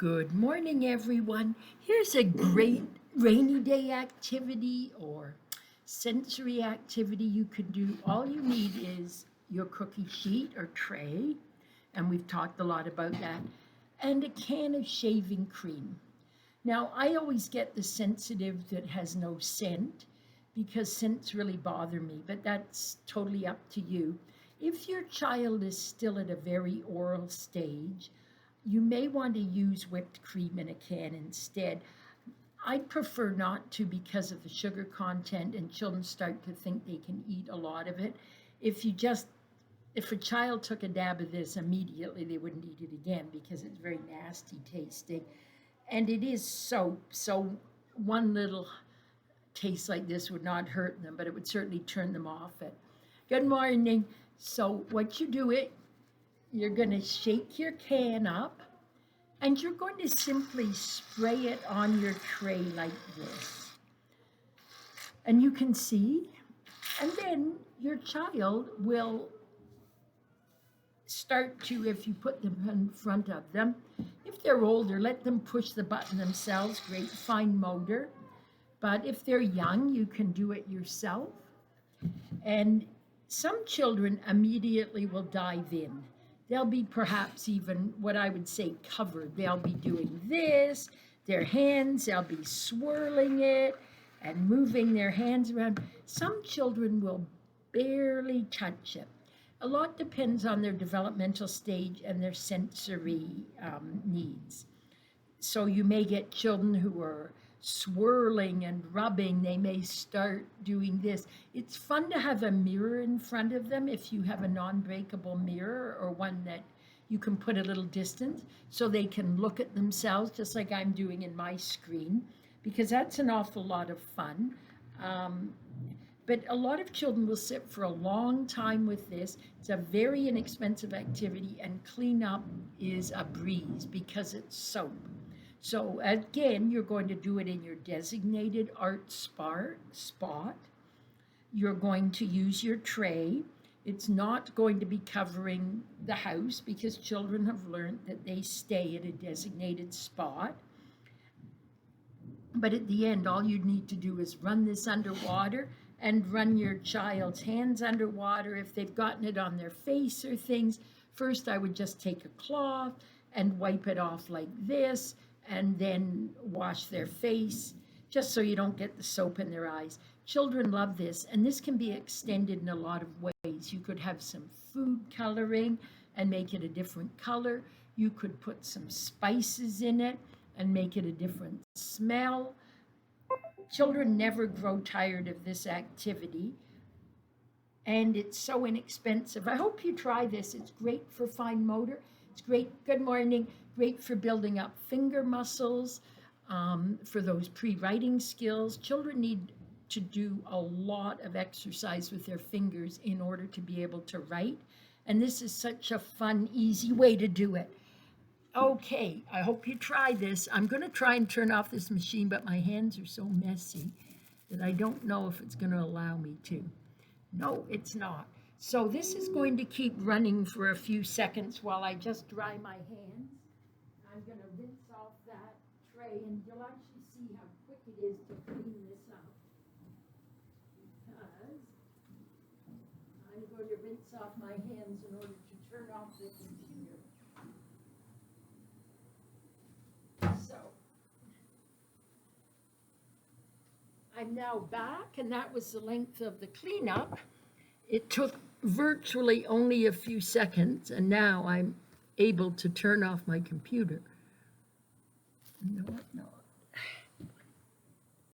Good morning, everyone. Here's a great rainy day activity or sensory activity you can do. All you need is your cookie sheet or tray, and we've talked a lot about that, and a can of shaving cream. Now, I always get the sensitive that has no scent because scents really bother me, but that's totally up to you. If your child is still at a very oral stage, you may want to use whipped cream in a can instead. I prefer not to because of the sugar content, and children start to think they can eat a lot of it. If you just if a child took a dab of this immediately, they wouldn't eat it again because it's very nasty tasting. And it is soap, so one little taste like this would not hurt them, but it would certainly turn them off it. Good morning. So what you do you're going to shake your can up and you're going to simply spray it on your tray like this. And you can see, and then your child will start to, if you put them in front of them, if they're older, let them push the button themselves, great fine motor. But if they're young, you can do it yourself. And some children immediately will dive in. They'll be perhaps even what I would say covered. They'll be doing this, their hands, they'll be swirling it and moving their hands around. Some children will barely touch it. A lot depends on their developmental stage and their sensory needs. So you may get children who are swirling and rubbing. They may start doing this. It's fun to have a mirror in front of them if you have a non-breakable mirror or one that you can put a little distance so they can look at themselves just like I'm doing in my screen, because that's an awful lot of fun. But a lot of children will sit for a long time with this. It's a very inexpensive activity, and cleanup is a breeze because it's soap. So again, you're going to do it in your designated art spot. You're going to use your tray. It's not going to be covering the house because children have learned that they stay at a designated spot. But at the end, all you need to do is run this underwater and run your child's hands underwater. If they've gotten it on their face or things, first I would just take a cloth and wipe it off like this, and then wash their face, just so you don't get the soap in their eyes. Children love this, and this can be extended in a lot of ways. You could have some food coloring and make it a different color. You could put some spices in it and make it a different smell. Children never grow tired of this activity, and it's so inexpensive. I hope you try this. It's great for fine motor. It's great, good morning, great for building up finger muscles, for those pre-writing skills. Children need to do a lot of exercise with their fingers in order to be able to write. And this is such a fun, easy way to do it. Okay, I hope you try this. I'm going to try and turn off this machine, but my hands are so messy that I don't know if it's going to allow me to. No, it's not. So this is going to keep running for a few seconds while I just dry my hands. I'm going to rinse off that tray, and you'll actually see how quick it is to clean this up. Because I'm going to rinse off my hands in order to turn off the computer. So I'm now back, and that was the length of the cleanup. It took virtually only a few seconds, and now I'm able to turn off my computer. No,